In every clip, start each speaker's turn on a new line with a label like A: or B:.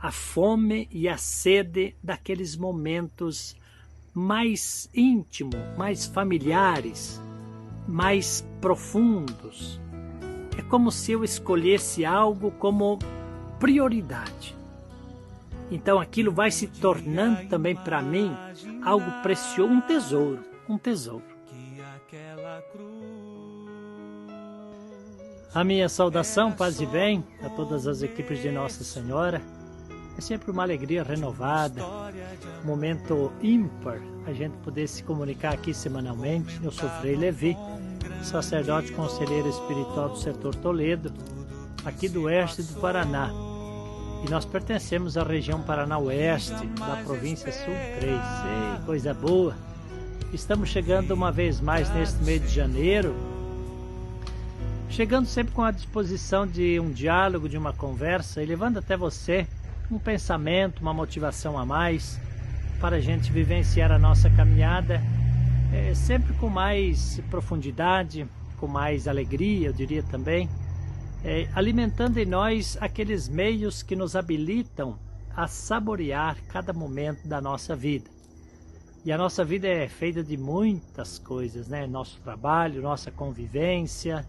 A: a fome e a sede daqueles momentos mais íntimos, mais familiares, mais profundos. É como se eu escolhesse algo como prioridade. Então aquilo vai se tornando também para mim algo precioso, um tesouro. A minha saudação, paz e bem a todas as equipes de Nossa Senhora. É sempre uma alegria renovada, um momento ímpar, a gente poder se comunicar aqui semanalmente. Eu sou Frei Levi, sacerdote conselheiro espiritual do setor Toledo, aqui do oeste do Paraná. E nós pertencemos à região Paraná Oeste, da província Sul 3. Ei, coisa boa! Estamos chegando uma vez mais neste mês de janeiro, chegando sempre com a disposição de um diálogo, de uma conversa, e levando até você um pensamento, uma motivação a mais, para a gente vivenciar a nossa caminhada, sempre com mais profundidade, com mais alegria, eu diria também, alimentando em nós aqueles meios que nos habilitam a saborear cada momento da nossa vida. E a nossa vida é feita de muitas coisas, né? Nosso trabalho, nossa convivência,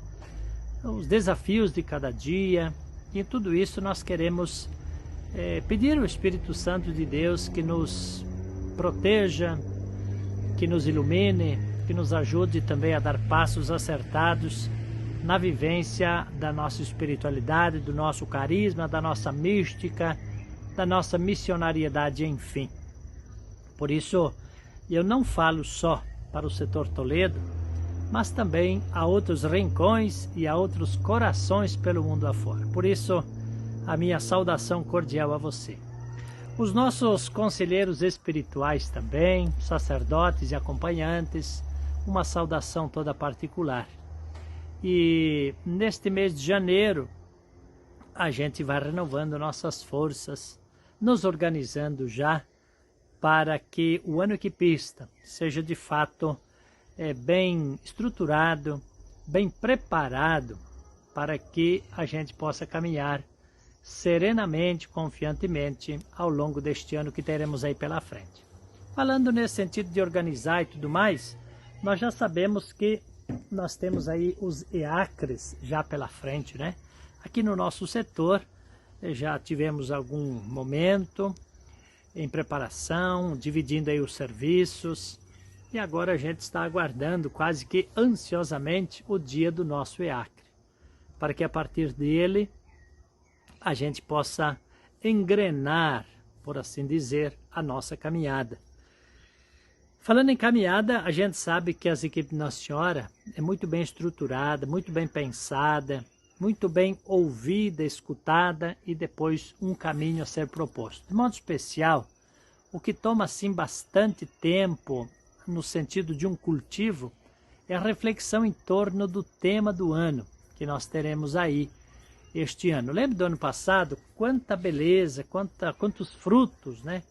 A: os desafios de cada dia, e em tudo isso nós queremos pedir ao Espírito Santo de Deus que nos proteja, que nos ilumine, que nos ajude também a dar passos acertados na vivência da nossa espiritualidade, do nosso carisma, da nossa mística, da nossa missionariedade, enfim. Por isso, eu não falo só para o setor Toledo, mas também a outros rincões e a outros corações pelo mundo afora. Por isso, a minha saudação cordial a você. Os nossos conselheiros espirituais também, sacerdotes e acompanhantes, uma saudação toda particular. E neste mês de janeiro, a gente vai renovando nossas forças, nos organizando já para que o ano equipista seja de fato bem estruturado, bem preparado, para que a gente possa caminhar serenamente, confiantemente ao longo deste ano que teremos aí pela frente. Falando nesse sentido de organizar e tudo mais, nós já sabemos que nós temos aí os EACRES já pela frente, né? Aqui no nosso setor já tivemos algum momento em preparação, dividindo aí os serviços, e agora a gente está aguardando quase que ansiosamente o dia do nosso EACRE, para que a partir dele a gente possa engrenar, por assim dizer, a nossa caminhada. Falando em caminhada, a gente sabe que as equipes de Nossa Senhora é muito bem estruturada, muito bem pensada, muito bem ouvida, escutada e depois um caminho a ser proposto. De modo especial, o que toma assim bastante tempo no sentido de um cultivo é a reflexão em torno do tema do ano que nós teremos aí este ano. Lembra do ano passado? Quanta beleza, quantos frutos, né?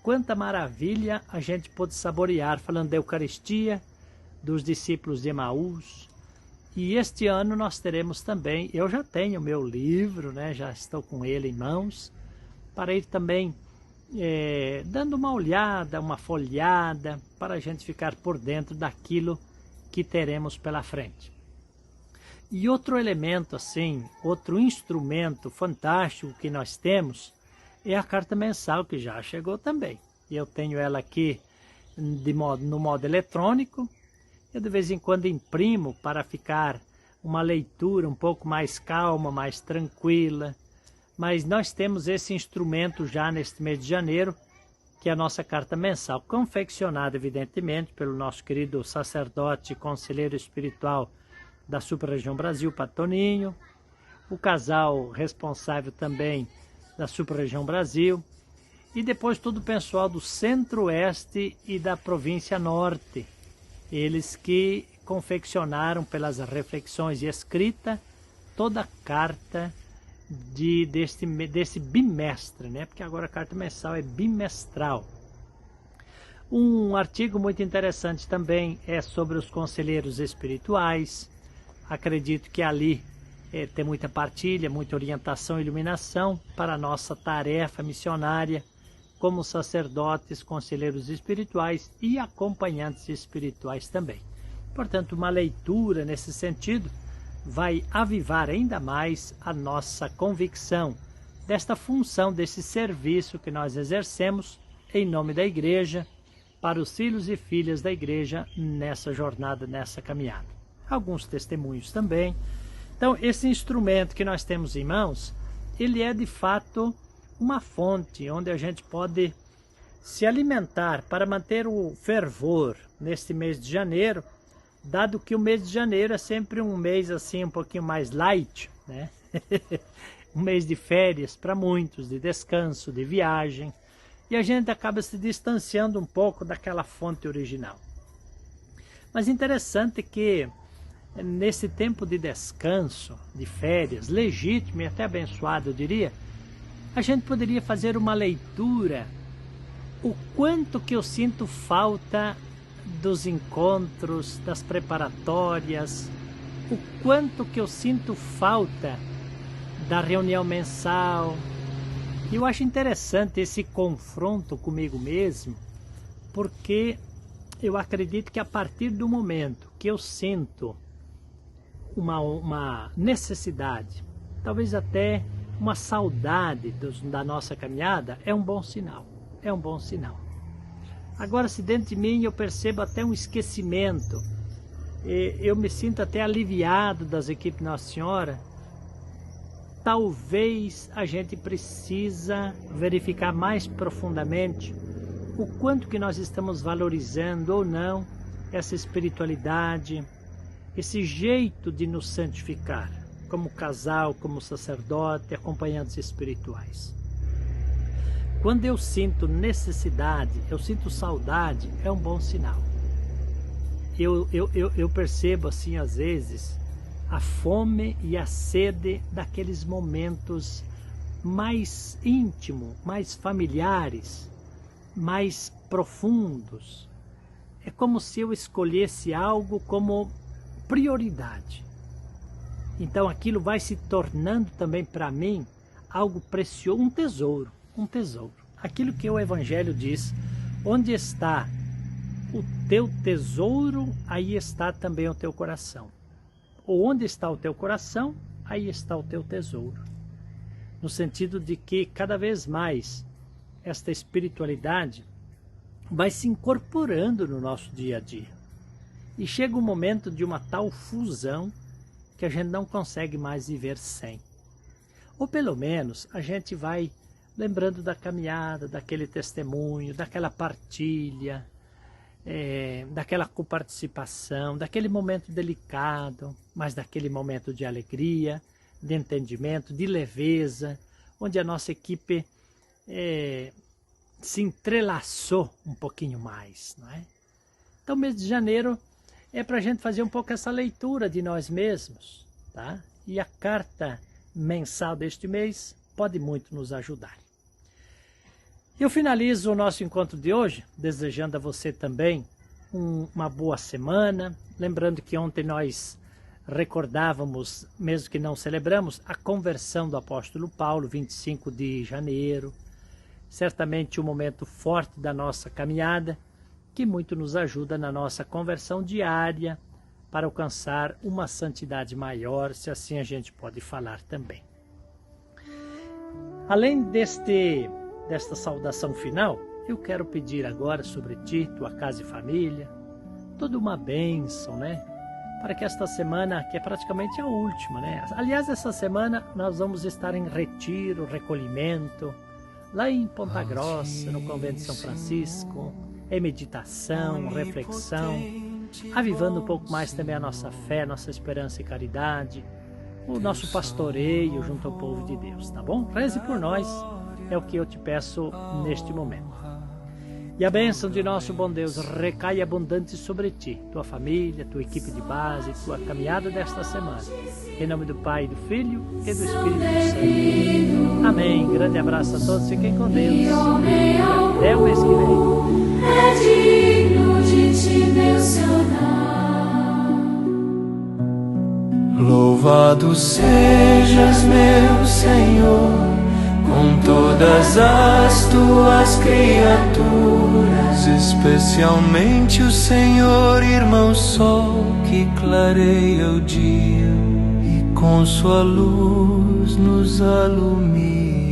A: Quanta maravilha a gente pôde saborear, falando da Eucaristia, dos discípulos de Emaús. E este ano nós teremos também, eu já tenho o meu livro, né? Já estou com ele em mãos, para ir também dando uma olhada, uma folheada, para a gente ficar por dentro daquilo que teremos pela frente. E outro elemento assim, outro instrumento fantástico que nós temos é a carta mensal, que já chegou também. Eu tenho ela aqui no modo eletrônico. Eu de vez em quando imprimo para ficar uma leitura um pouco mais calma, mais tranquila. Mas nós temos esse instrumento já neste mês de janeiro, que é a nossa carta mensal, confeccionada evidentemente pelo nosso querido sacerdote e conselheiro espiritual da Super-Região Brasil, Patoninho, o casal responsável também da Super-Região Brasil, e depois todo o pessoal do Centro-Oeste e da Província Norte, eles que confeccionaram pelas reflexões e escrita toda a carta desse bimestre, né? Porque agora a carta mensal é bimestral. Um artigo muito interessante também é sobre os conselheiros espirituais. Acredito que ali ter muita partilha, muita orientação e iluminação para a nossa tarefa missionária como sacerdotes, conselheiros espirituais e acompanhantes espirituais também. Portanto, uma leitura nesse sentido vai avivar ainda mais a nossa convicção desta função, desse serviço que nós exercemos em nome da Igreja, para os filhos e filhas da Igreja nessa jornada, nessa caminhada. Alguns testemunhos também. Então, esse instrumento que nós temos em mãos, ele é de fato uma fonte onde a gente pode se alimentar para manter o fervor neste mês de janeiro, dado que o mês de janeiro é sempre um mês assim um pouquinho mais light, né? Um mês de férias para muitos, de descanso, de viagem, e a gente acaba se distanciando um pouco daquela fonte original. Mas interessante que nesse tempo de descanso, de férias, legítimo e até abençoado, eu diria, a gente poderia fazer uma leitura, o quanto que eu sinto falta dos encontros, das preparatórias, o quanto que eu sinto falta da reunião mensal. Eu acho interessante esse confronto comigo mesmo, porque eu acredito que a partir do momento que eu sinto uma necessidade, talvez até uma saudade da nossa caminhada, é um bom sinal, é um bom sinal. Agora, se dentro de mim eu percebo até um esquecimento, eu me sinto até aliviado das equipes Nossa Senhora, talvez a gente precisa verificar mais profundamente o quanto que nós estamos valorizando ou não essa espiritualidade, esse jeito de nos santificar, como casal, como sacerdote, acompanhantes espirituais. Quando eu sinto necessidade, eu sinto saudade, é um bom sinal. Eu percebo assim, às vezes, a fome e a sede daqueles momentos mais íntimos, mais familiares, mais profundos. É como se eu escolhesse algo como prioridade. Então aquilo vai se tornando também para mim algo precioso, um tesouro. Aquilo que o Evangelho diz, onde está o teu tesouro, aí está também o teu coração. Ou onde está o teu coração, aí está o teu tesouro. No sentido de que cada vez mais esta espiritualidade vai se incorporando no nosso dia a dia. E chega um momento de uma tal fusão que a gente não consegue mais viver sem. Ou pelo menos a gente vai lembrando da caminhada, daquele testemunho, daquela partilha, daquela coparticipação, daquele momento delicado, mas daquele momento de alegria, de entendimento, de leveza, onde a nossa equipe se entrelaçou um pouquinho mais, não é? Então, mês de janeiro é para a gente fazer um pouco essa leitura de nós mesmos, tá? E a carta mensal deste mês pode muito nos ajudar. Eu finalizo o nosso encontro de hoje, desejando a você também uma boa semana, lembrando que ontem nós recordávamos, mesmo que não celebramos, a conversão do apóstolo Paulo, 25 de janeiro, certamente um momento forte da nossa caminhada, que muito nos ajuda na nossa conversão diária para alcançar uma santidade maior, se assim a gente pode falar também. Além desta saudação final, eu quero pedir agora sobre ti, tua casa e família, toda uma bênção, né? Para que esta semana, que é praticamente a última, né? Aliás, essa semana nós vamos estar em retiro, recolhimento, lá em Ponta Grossa, no Convento de São Francisco, em meditação, reflexão, avivando um pouco mais também a nossa fé, nossa esperança e caridade, o nosso pastoreio junto ao povo de Deus, tá bom? Reze por nós, é o que eu te peço neste momento. E a bênção de nosso bom Deus recai abundante sobre ti, tua família, tua equipe de base, tua caminhada desta semana. Em nome do Pai, do Filho e do Espírito Santo. Amém. Grande abraço a todos, fiquem com Deus. E até o mês que vem.
B: É digno de te mencionar. Louvado sejas, meu Senhor, com todas as tuas criaturas, especialmente o Senhor, irmão Sol, que clareia o dia e com sua luz nos alumia.